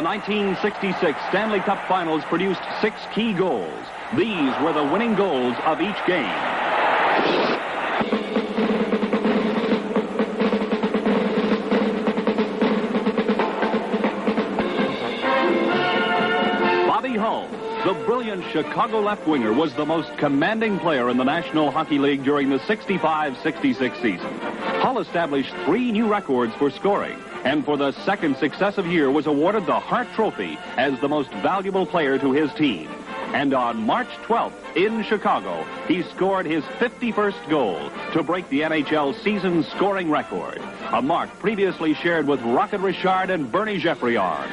1966 Stanley Cup Finals produced 6 key goals. These were the winning goals of each game. Bobby Hull, the brilliant Chicago left winger, was the most commanding player in the National Hockey League during the 65-66 season. Hull established 3 new records for scoring, and for the second successive year was awarded the Hart Trophy as the most valuable player to his team. And on March 12th in Chicago, he scored his 51st goal to break the NHL season scoring record, a mark previously shared with Rocket Richard and Bernie Geoffriard.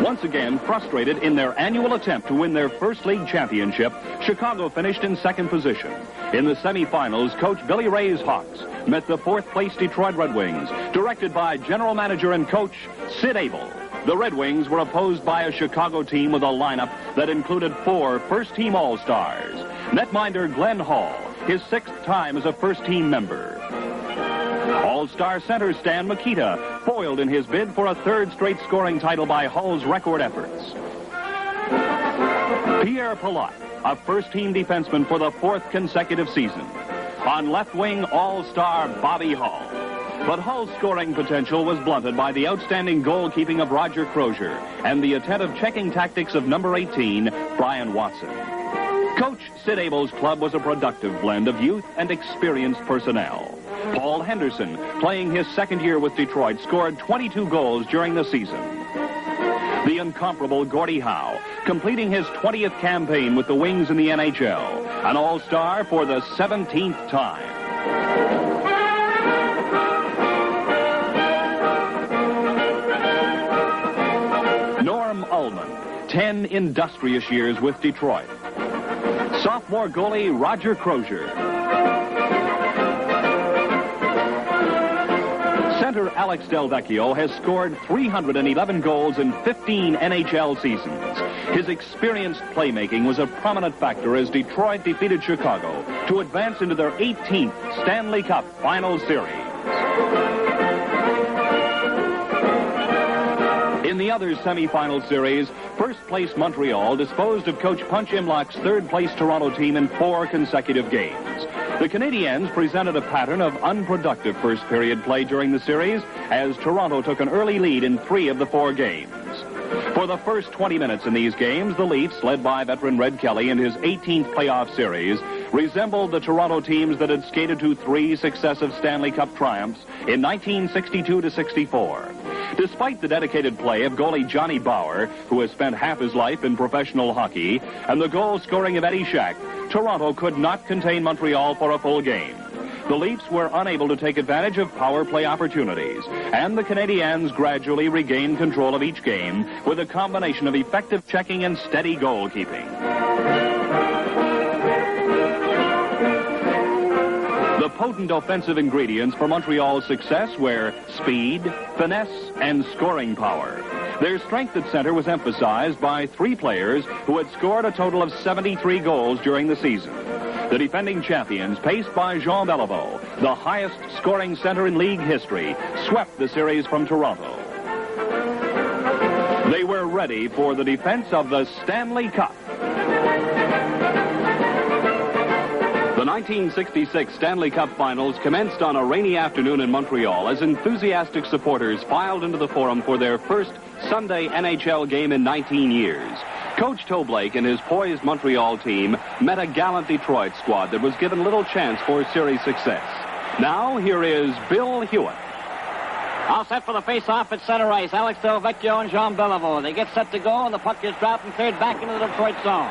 Once again frustrated in their annual attempt to win their first league championship, Chicago finished in second position. In the semifinals, coach Billy Ray's Hawks met the fourth-place Detroit Red Wings, directed by general manager and coach Sid Abel. The Red Wings were opposed by a Chicago team with a lineup that included 4 first-team All-Stars. Netminder Glenn Hall, his 6th time as a first-team member. All-Star center Stan Mikita foiled in his bid for a 3rd straight scoring title by Hull's record efforts. Pierre Palat, a first-team defenseman for the 4th consecutive season. On left wing, All-Star Bobby Hull. But Hull's scoring potential was blunted by the outstanding goalkeeping of Roger Crozier and the attentive checking tactics of number 18, Brian Watson. Coach Sid Abel's club was a productive blend of youth and experienced personnel. Paul Henderson, playing his 2nd year with Detroit, scored 22 goals during the season. The incomparable Gordie Howe, completing his 20th campaign with the Wings in the NHL, an All-Star for the 17th time. Norm Ullman, 10 industrious years with Detroit. Sophomore goalie Roger Crozier. Center Alex Delvecchio has scored 311 goals in 15 NHL seasons. His experienced playmaking was a prominent factor as Detroit defeated Chicago to advance into their 18th Stanley Cup Final Series. In the other semifinal series, first-place Montreal disposed of Coach Punch Imlach's third-place Toronto team in 4 consecutive games. The Canadiens presented a pattern of unproductive first-period play during the series as Toronto took an early lead in 3 of the 4 games. For the first 20 minutes in these games, the Leafs, led by veteran Red Kelly in his 18th playoff series, resembled the Toronto teams that had skated to 3 successive Stanley Cup triumphs in 1962-64. Despite the dedicated play of goalie Johnny Bauer, who has spent half his life in professional hockey, and the goal scoring of Eddie Shack, Toronto could not contain Montreal for a full game. The Leafs were unable to take advantage of power play opportunities, and the Canadiens gradually regained control of each game with a combination of effective checking and steady goalkeeping. The potent offensive ingredients for Montreal's success were speed, finesse, and scoring power. Their strength at center was emphasized by 3 players who had scored a total of 73 goals during the season. The defending champions, paced by Jean Beliveau, the highest scoring center in league history, swept the series from Toronto. They were ready for the defense of the Stanley Cup. The 1966 Stanley Cup Finals commenced on a rainy afternoon in Montreal as enthusiastic supporters filed into the Forum for their first Sunday NHL game in 19 years. Coach Toe Blake and his poised Montreal team met a gallant Detroit squad that was given little chance for series success. Now, here is Bill Hewitt. All set for the face-off at center ice. Alex Delvecchio and Jean Beliveau. They get set to go, and the puck is dropped and cleared back into the Detroit zone.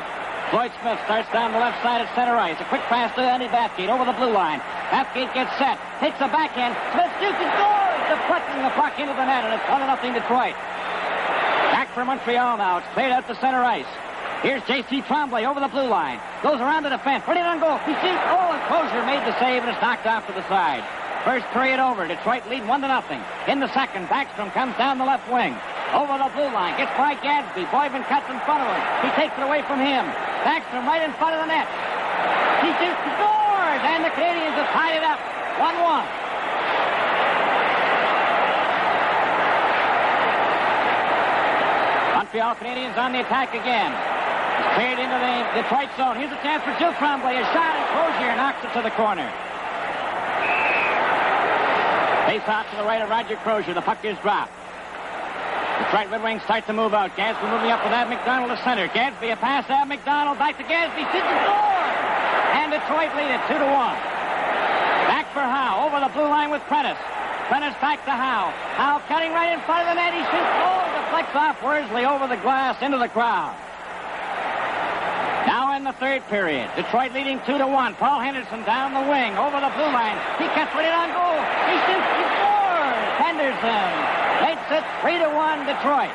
Floyd Smith starts down the left side at center ice. A quick pass to Andy Bathgate over the blue line. Bathgate gets set, takes the backhand. Smith shoots and scores, deflecting the puck into the net, and it's 1-0 Detroit. Back for Montreal now. It's cleared out to center ice. Here's J.C. Tremblay over the blue line. Goes around the defense. Put it on goal. He shoots. Oh, and Crozier made the save, and it's knocked off to the side. First period over. Detroit lead 1-0. In the second, Backstrom comes down the left wing. Over the blue line. Gets by Gadsby. Boyven cuts in front of him. He takes it away from him. Backstrom right in front of the net. He shoots and scores. And the Canadiens have tied it up. 1-1. Montreal Canadiens on the attack again. It's cleared into the Detroit zone. Here's a chance for Gilles Tremblay. A shot, and Crozier knocks it to the corner. Face out to the right of Roger Crozier. The puck is dropped. Detroit Red Wings start to move out. Gadsby moving up with Ab McDonald to center. Gadsby a pass to Ab McDonald. Back to Gadsby. Shoots and scores! And Detroit lead it 2-1. Back for Howe. Over the blue line with Prentice. Prentice back to Howe. Howe cutting right in front of the net. He shoots. Oh, deflects off Worsley over the glass into the crowd. Now in the third period. Detroit leading 2-1. Paul Henderson down the wing. Over the blue line. He cuts right on goal. He shoots. He scores. Henderson makes it 3-1 Detroit.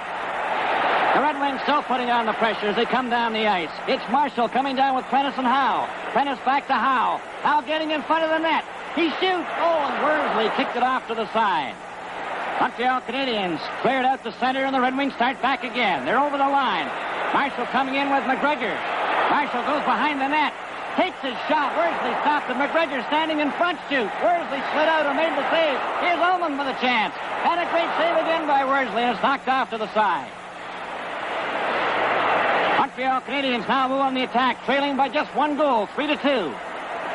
The Red Wings still putting on the pressure as they come down the ice. It's Marshall coming down with Prentice and Howe. Prentice back to Howe. Howe getting in front of the net. He shoots. Oh, and Worsley kicked it off to the side. Montreal Canadiens cleared out the center, and the Red Wings start back again. They're over the line. Marshall coming in with McGregor. Marshall goes behind the net. Takes his shot. Worsley stopped, and McGregor standing in front shoots. Worsley slid out and made the save. Here's Ullman with a chance. And a great save again by Worsley, and it's knocked off to the side. Montreal Canadiens now move on the attack, trailing by just one goal, 3-2.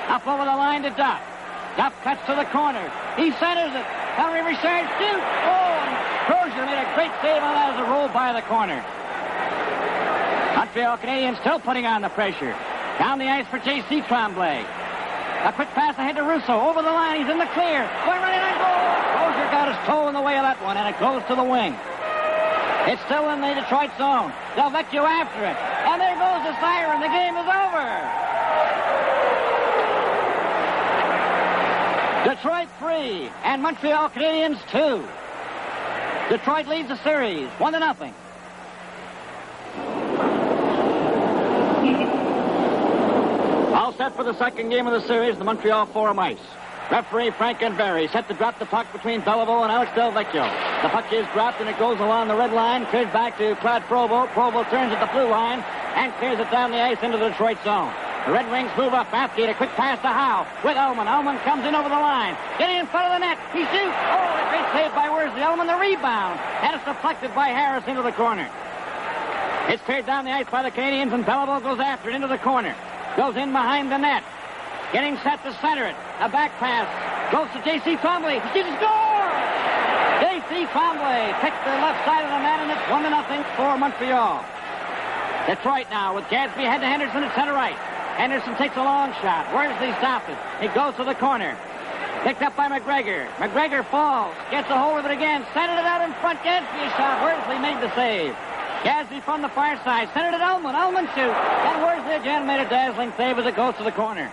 Up over the line to Duff. Duff cuts to the corner. He centers it. Henry Richard shoots. Oh, and Crozier made a great save on that as it rolled by the corner. Montreal Canadiens still putting on the pressure. Down the ice for J.C. Tremblay. A quick pass ahead to Russo. Over the line. He's in the clear. Going right in on goal. Crozier got his toe in the way of that one, and it goes to the wing. It's still in the Detroit zone. Delvecchio after it. And there goes the siren. The game is over. Detroit 3 and Montreal Canadiens 2. Detroit leads the series 1-0. All set for the second game of the series, the Montreal Forum ice. Referee Frank Enberry set to drop the puck between Beliveau and Alex Delvecchio. The puck is dropped and it goes along the red line, cleared back to Claude Provo. Provo turns at the blue line and clears it down the ice into the Detroit zone. The Red Wings move up. Bathgate, a quick pass to Howe with Ullman. Ullman comes in over the line. Getting in front of the net. He shoots. Oh, a great save by Worsley. Ullman the rebound. And it's deflected by Harris into the corner. It's cleared down the ice by the Canadiens, and Beliveau goes after it into the corner. Goes in behind the net. Getting set to center it. A back pass. Goes to J.C. Tremblay. He shoots. Score! J.C. Tremblay picks the left side of the net, and it's 1-0 for Montreal. Detroit now with Gadsby head to Henderson at center right. Henderson takes a long shot. Worsley stops it. It goes to the corner. Picked up by McGregor. McGregor falls. Gets a hold of it again. Centered it out in front. Gadsby a shot. Worsley made the save. Gadsby from the far side. Centered it Ullman. Ullman shoots. And Worsley again made a dazzling save as it goes to the corner.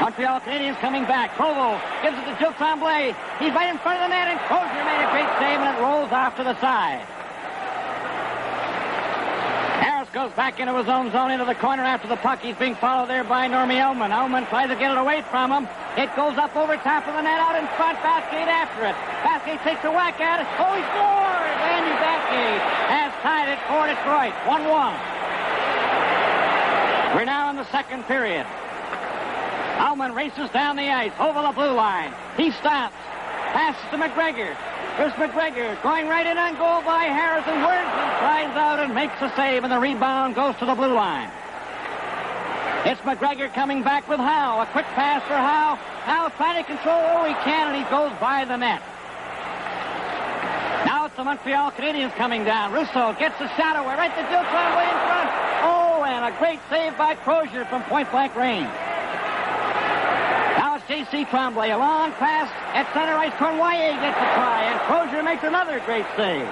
Montreal Canadiens coming back. Provo gives it to Gilles Tremblay. He's right in front of the net, and Crozier made a great save, and it rolls off to the side. Harris goes back into his own zone into the corner after the puck. He's being followed there by Normie Ullman. Ullman tries to get it away from him. It goes up over top of the net out in front. Bathgate after it. Bathgate takes a whack at it. Oh, he scores! Andy Bathgate has tied it for Detroit. 1-1. We're now in the second period. Ullman races down the ice over the blue line. He stops. Passes to McGregor. Here's McGregor going right in on goal by Harris, and Worsley flies out and makes the save, and the rebound goes to the blue line. It's McGregor coming back with Howe. A quick pass for Howe. Howe trying to control all he can, and he goes by the net. Now it's the Montreal Canadiens coming down. Russo gets the shot away right to Gilles Tremblay in front. Oh, and a great save by Crozier from point-blank range. Now it's J.C. Tremblay. A long pass at center ice. Cornwallier gets a try, and Crozier makes another great save.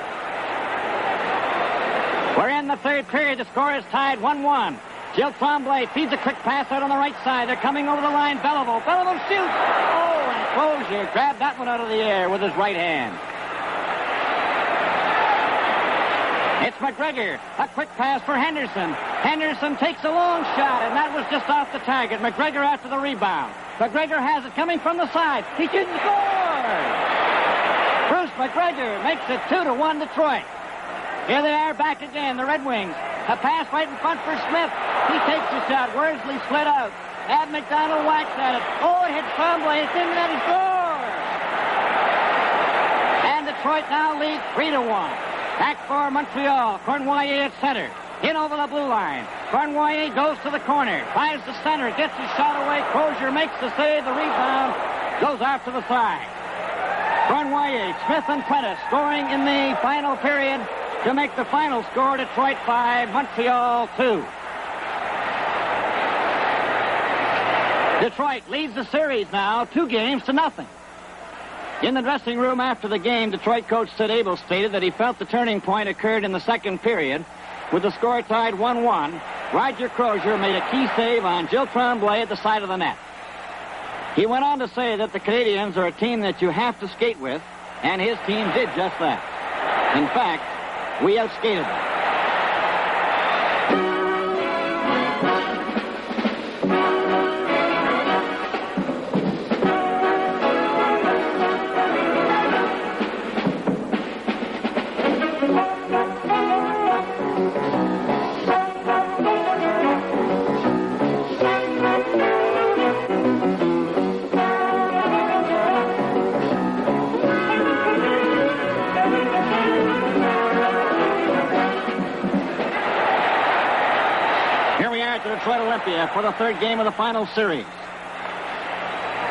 We're in the third period. The score is tied 1-1. Gilles Tremblay feeds a quick pass out on the right side. They're coming over the line. Beliveau. Beliveau shoots. Oh, and Crozier grabbed that one out of the air with his right hand. It's McGregor. A quick pass for Henderson. Henderson takes a long shot, and that was just off the target. McGregor after the rebound. McGregor has it coming from the side. He shoots and scores! Bruce McGregor makes it 2-1 Detroit. Here they are back again, the Red Wings. A pass right in front for Smith. He takes the shot. Worsley slid out. Ab McDonald whacks at it. Oh, it hits Tremblay. It's in there. He scores! And Detroit now leads 3-1. Back for Montreal. Cournoyer at center. In over the blue line. Cournoyer goes to the corner. Tries the center. Gets his shot away. Crozier makes the save. The rebound goes out to the side. Cournoyer, Smith, and Prentice scoring in the final period to make the final score Detroit 5, Montreal 2. Detroit leads the series now 2-0. In the dressing room after the game, Detroit coach Sid Abel stated that he felt the turning point occurred in the second period with the score tied 1-1. Roger Crozier made a key save on Jill Tremblay at the side of the net. He went on to say that the Canadiens are a team that you have to skate with, and his team did just that. In fact, we outskated them. Detroit Olympia for the third game of the final series.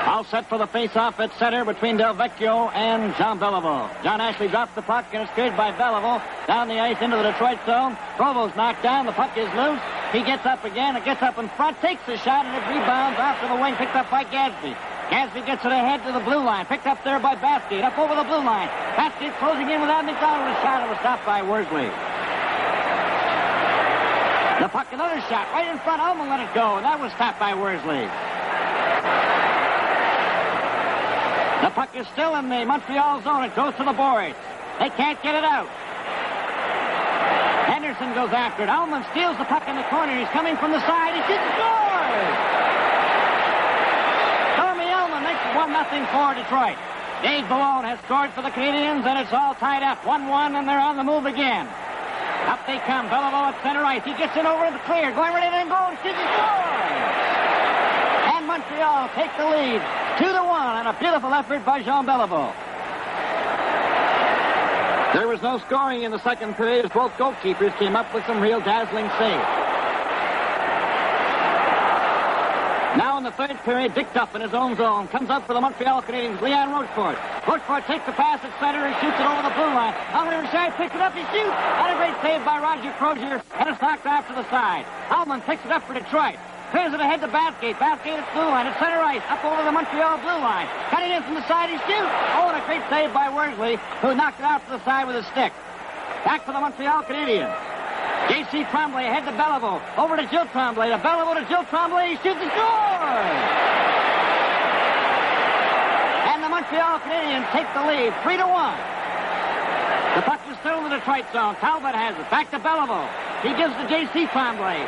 All set for the face-off at center between Del Vecchio and Jean Beliveau. John Ashley drops the puck and is cleared by Beliveau down the ice into the Detroit zone. Provo's knocked down. The puck is loose. He gets up again. It gets up in front, takes the shot, and it rebounds off to the wing, picked up by Gadsby. Gadsby gets it ahead to the blue line, picked up there by Baskett, up over the blue line. Baskett closing in without McDonald. A shot. It was stopped by Worsley. The puck, another shot, right in front. Ullman let it go, and that was stopped by Worsley. The puck is still in the Montreal zone. It goes to the boards. They can't get it out. Henderson goes after it. Ullman steals the puck in the corner. He's coming from the side. He shoots, scores! Tommy Ullman makes it 1-0 for Detroit. Dave Malone has scored for the Canadiens, and it's all tied up 1-1, and they're on the move again. Up they come. Beliveau at center ice. He gets it over in the clear. Going right in and goal. Shoots and scores! And Montreal take the lead 2-1 on a beautiful effort by Jean Beliveau. There was no scoring in the second period as both goalkeepers came up with some real dazzling saves. Now in the third period, Dick Duff in his own zone comes up for the Montreal Canadiens. Leon Rochefort. Rochefort takes the pass at center and shoots it over the blue line. Henri Richard picks it up. He shoots. And a great save by Roger Crozier. And it's knocked off to the side. Ullman picks it up for Detroit. Clears it ahead to Baskett. Baskett at blue line. At center ice. Up over the Montreal blue line. Cutting in from the side. He shoots. Oh, and a great save by Worsley, who knocked it out to the side with a stick. Back for the Montreal Canadiens. J.C. Tremblay ahead to Beliveau. Over to Jill Tremblay. To Beliveau to Jill Tremblay. He shoots and scores! And the Montreal Canadiens take the lead 3-1. The puck is still in the Detroit zone. Talbot has it. Back to Beliveau. He gives to J.C. Tremblay.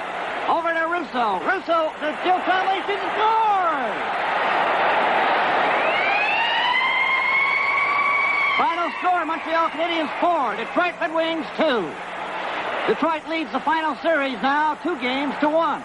Over to Russo. Russo to Jill Tremblay. Shoots and scores! Final score, Montreal Canadiens 4. Detroit Red Wings 2. Detroit leads the final series now 2-1.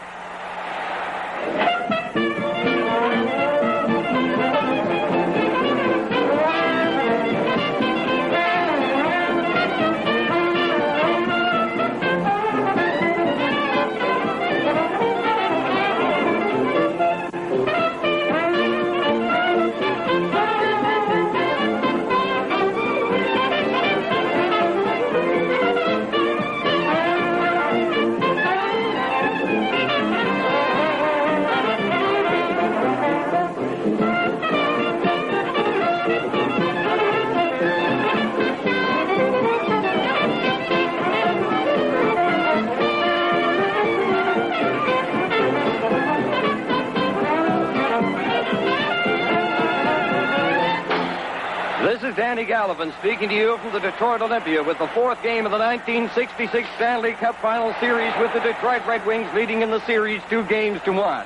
This is Danny Gallivan speaking to you from the Detroit Olympia with the fourth game of the 1966 Stanley Cup Final Series with the Detroit Red Wings leading in the series 2-1.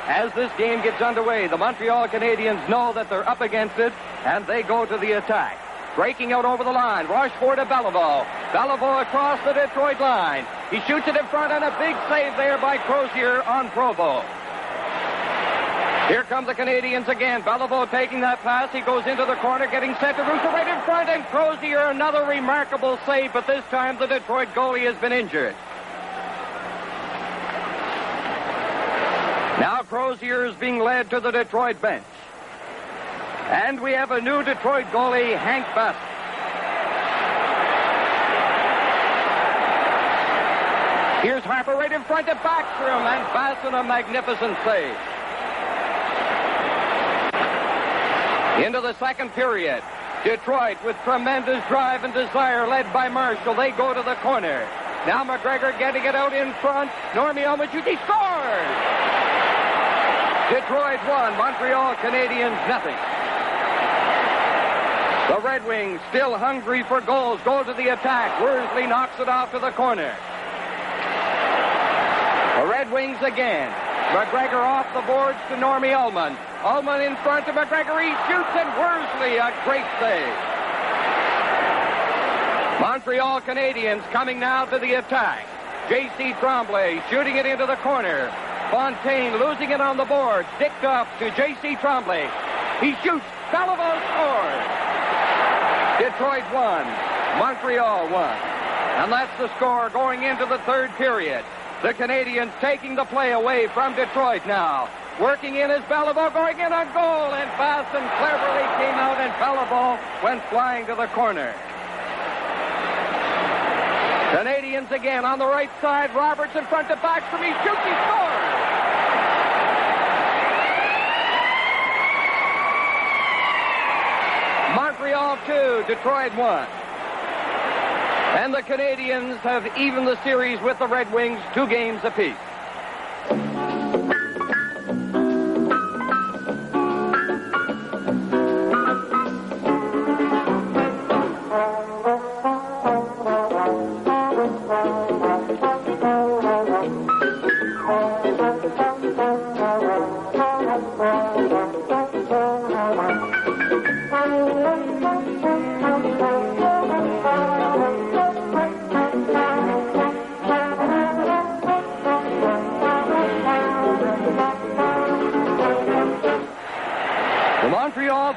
As this game gets underway, the Montreal Canadiens know that they're up against it, and they go to the attack. Breaking out over the line, Rochefort to Beliveau. Beliveau across the Detroit line. He shoots it in front, and a big save there by Crozier on Provo. Here come the Canadians again. Beliveau taking that pass. He goes into the corner, getting set to Russo right in front, and Crozier, another remarkable save, but this time the Detroit goalie has been injured. Now Crozier is being led to the Detroit bench. And we have a new Detroit goalie, Hank Bass. Here's Harper right in front of Backstrom, and Bass in a magnificent save. Into the second period. Detroit with tremendous drive and desire, led by Marshall. They go to the corner. Now McGregor getting it out in front. Normie Almachuti, he scores! Detroit 1, Montreal Canadiens 0. The Red Wings still hungry for goals. Go to the attack. Worsley knocks it off to the corner. The Red Wings again. McGregor off the boards to Normie Ullman. Ullman in front of McGregor. He shoots, and Worsley, a great save. Montreal Canadiens coming now to the attack. J.C. Tremblay shooting it into the corner. Fontaine losing it on the boards. Dicked up to J.C. Tremblay. He shoots. Beliveau scores. Detroit 1, Montreal 1. And that's the score going into the third period. The Canadians taking the play away from Detroit now. Working in is Beliveau, going in on goal, and Basson cleverly came out, and Beliveau went flying to the corner. Canadians again on the right side. Roberts in front of Backstrom. He shoots, he scores! Montreal 2, Detroit 1. And the Canadians have evened the series with the Red Wings 2 games apiece.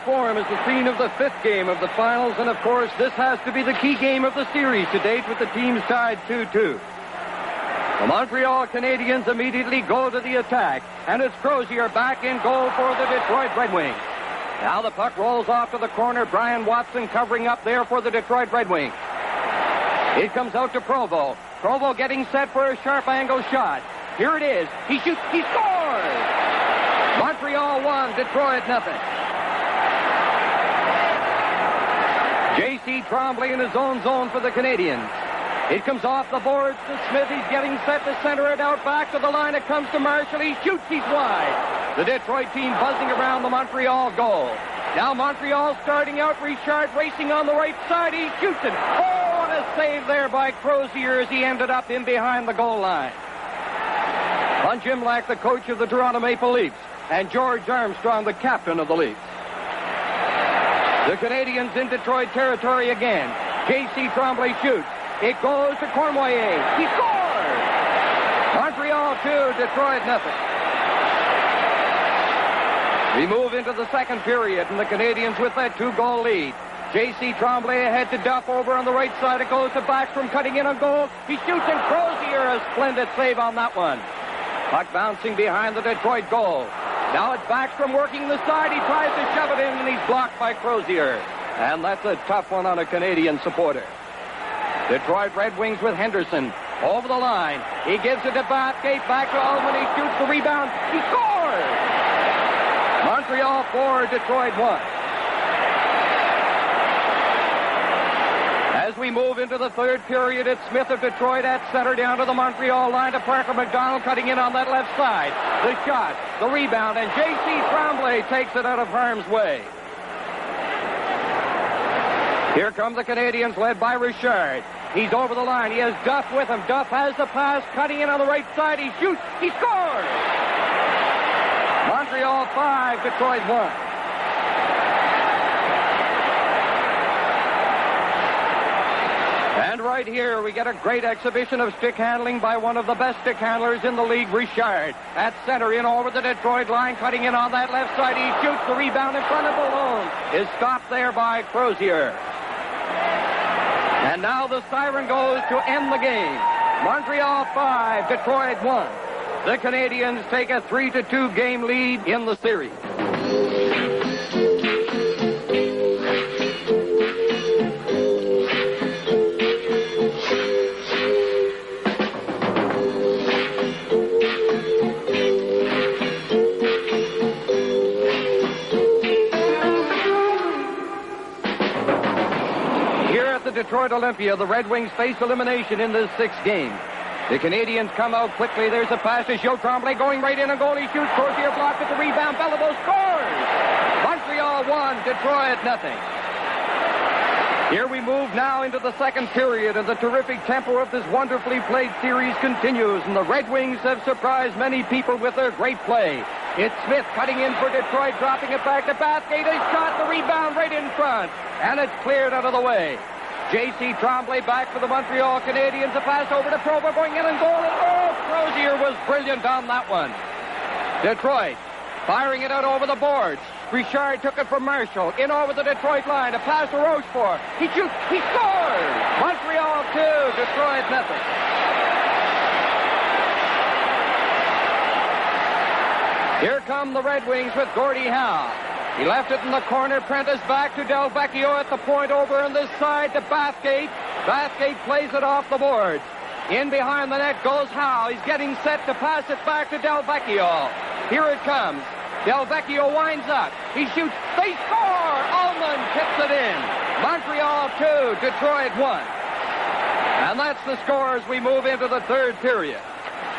Forum is the scene of the 5th game of the finals, and of course this has to be the key game of the series to date, with the teams tied 2-2. The Montreal Canadiens immediately go to the attack, and it's Crozier back in goal for the Detroit Red Wings. Now the puck rolls off to the corner. Brian Watson covering up there for the Detroit Red Wings. It comes out to Provo. Provo getting set for a sharp angle shot. Here it is. He shoots. He scores! Montreal 1, Detroit 0. J.C. Tremblay in his own zone for the Canadiens. It comes off the boards to Smith. He's getting set to center it out back to the line. It comes to Marshall. He shoots. He's wide. The Detroit team buzzing around the Montreal goal. Now Montreal starting out. Richard racing on the right side. He shoots it. Oh, what a save there by Crozier as he ended up in behind the goal line. On Jim Lack, the coach of the Toronto Maple Leafs, and George Armstrong, the captain of the Leafs. The Canadiens in Detroit territory again. J.C. Tremblay shoots. It goes to Cornwallis. He scores! Montreal 2, Detroit 0. We move into the second period, and the Canadiens with that 2-goal lead. J.C. Tremblay ahead to Duff over on the right side. It goes to Backstrom, cutting in on goal. He shoots, and Crozier, a splendid save on that one. Puck bouncing behind the Detroit goal. Now it's Backstrom working the side. He tries to shove it in, and he's blocked by Crozier. And that's a tough one on a Canadian supporter. Detroit Red Wings with Henderson over the line. He gives it to Bathgate. Back to Ullman. He shoots the rebound. He scores! Montreal 4, Detroit 1. As we move into the third period, it's Smith of Detroit at center down to the Montreal line to Parker McDonald cutting in on that left side. The shot, the rebound, and J.C. Tremblay takes it out of harm's way. Here come the Canadiens led by Richard. He's over the line. He has Duff with him. Duff has the pass, cutting in on the right side. He shoots. He scores! Montreal 5, Detroit 1. And right here, we get a great exhibition of stick handling by one of the best stick handlers in the league, Richard. At center, in over the Detroit line, cutting in on that left side. He shoots the rebound in front of Malone. Is stopped there by Crozier. And now the siren goes to end the game. Montreal 5, Detroit 1. The Canadiens take a 3-2 game lead in the series. Detroit Olympia, the Red Wings face elimination in this sixth game. The Canadiens come out quickly. There's a pass to Joe Tremblay going right in. A goal. He shoots. Crozier blocked at the rebound. Beliveau scores. Montreal 1, Detroit 0. Here we move now into the second period, and the terrific tempo of this wonderfully played series continues, and the Red Wings have surprised many people with their great play. It's Smith cutting in for Detroit, dropping it back to Bathgate. A shot, the rebound right in front, and it's cleared out of the way. J.C. Tremblay back for the Montreal Canadiens. A pass over to Provo, going in and goal. And Crozier was brilliant on that one. Detroit firing it out over the boards. Richard took it from Marshall. In over the Detroit line. A pass to Rochefort. He shoots. He scores! Montreal 2, Detroit 0. Here come the Red Wings with Gordie Howe. He left it in the corner. Prentice back to Del Vecchio at the point over on this side to Bathgate. Bathgate plays it off the boards. In behind the net goes Howe. He's getting set to pass it back to Del Vecchio. Here it comes. Del Vecchio winds up. He shoots. They score! Ullman tips it in. Montreal 2, Detroit 1. And that's the score as we move into the third period.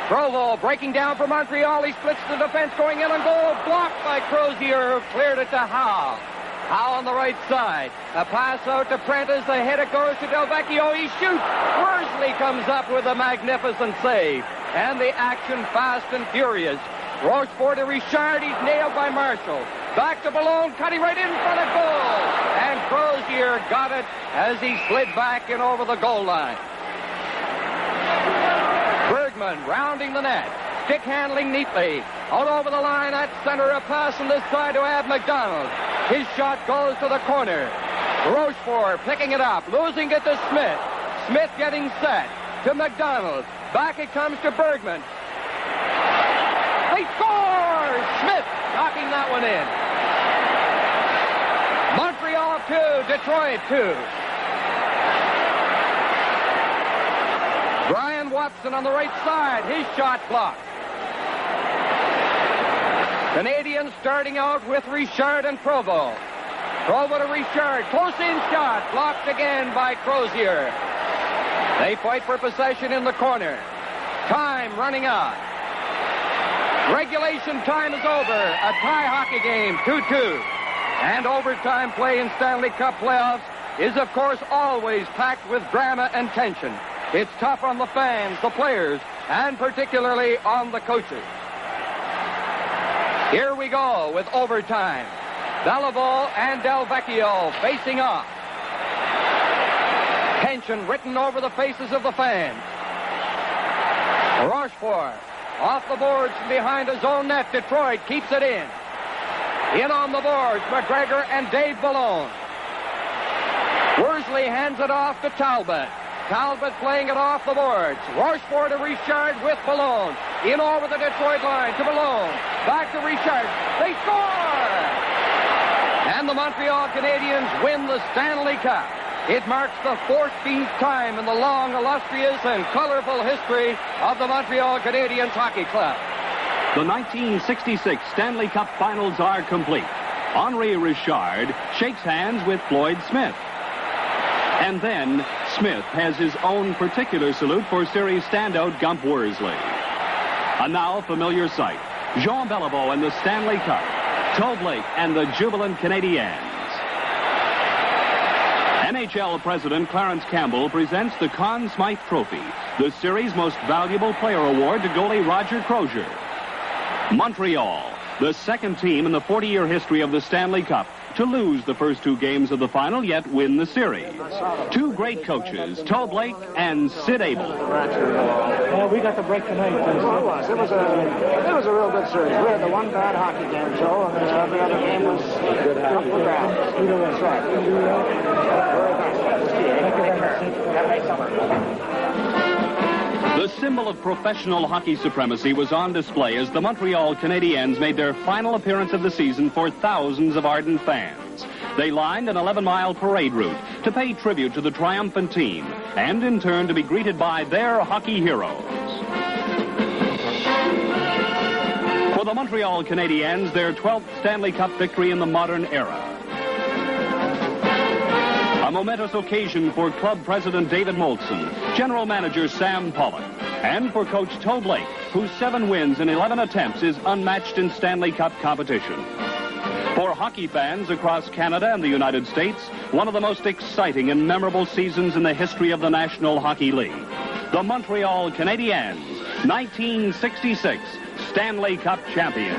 Provo breaking down for Montreal. He splits the defense going in and goal. Blocked by Crozier, who cleared it to Howe. Howe on the right side. A pass out to Prentice. The header goes to Del Vecchio. He shoots. Worsley comes up with a magnificent save. And the action fast and furious. Rochefort to Richard. He's nailed by Marshall. Back to Malone. Cutting right in front of goal. And Crozier got it as he slid back in over the goal line. Bergman rounding the net. Stick handling neatly. Out over the line at center. A pass on this side to Ab McDonald. His shot goes to the corner. Rochefort picking it up. Losing it to Smith. Smith getting set to McDonald. Back it comes to Bergman. They score! Smith knocking that one in. Montreal 2, Detroit 2. Brian Watson on the right side. His shot blocked. Canadiens starting out with Richard and Provo. Provo to Richard. Close-in shot. Blocked again by Crozier. They fight for possession in the corner. Time running out. Regulation time is over. A tie hockey game, 2-2. And overtime play in Stanley Cup playoffs is, of course, always packed with drama and tension. It's tough on the fans, the players, and particularly on the coaches. Here we go with overtime. Beliveau and Del Vecchio facing off. Tension written over the faces of the fans. Rochefort off the boards from behind his own net. Detroit keeps it in. In on the boards, McGregor and Dave Malone. Worsley hands it off to Talbot. Talbot playing it off the boards. Rochefort to Richard with Malone. In over the Detroit line to Malone. Back to Richard. They score! And the Montreal Canadiens win the Stanley Cup. It marks the 14th time in the long, illustrious, and colorful history of the Montreal Canadiens Hockey Club. The 1966 Stanley Cup Finals are complete. Henri Richard shakes hands with Floyd Smith. And then Smith has his own particular salute for series standout Gump Worsley. A now familiar sight, Jean Beliveau and the Stanley Cup, Toe Blake and the jubilant Canadiens. NHL President Clarence Campbell presents the Conn Smythe Trophy, the series' most valuable player award to goalie Roger Crozier. Montreal, the second team in the 40-year history of the Stanley Cup, to lose the first 2 games of the final, yet win the series. 2 great coaches, Toe Blake and Sid Abel. Well, we got the break tonight. It was a real good series. We had the one bad hockey game, Joe, and the other game was good off the ground. That's right. The symbol of professional hockey supremacy was on display as the Monrealь Canadiens made their final appearance of the season for thousands of ardent fans. They lined an 11-mile parade route to pay tribute to the triumphant team and in turn to be greeted by their hockey heroes. For the Monrealь Canadiens, their 12th Stanley Cup victory in the modern era. A momentous occasion for club president Дэвид Молсон, general manager Сэм Pollock, and for coach Toe Blake, whose 7 wins in 11 attempts is unmatched in Stanley Cup competition. For hockey fans across Canada and the United States, one of the most exciting and memorable seasons in the history of the National Hockey League. The Monrealь Canadiens, 1966 Stanley Cup champions.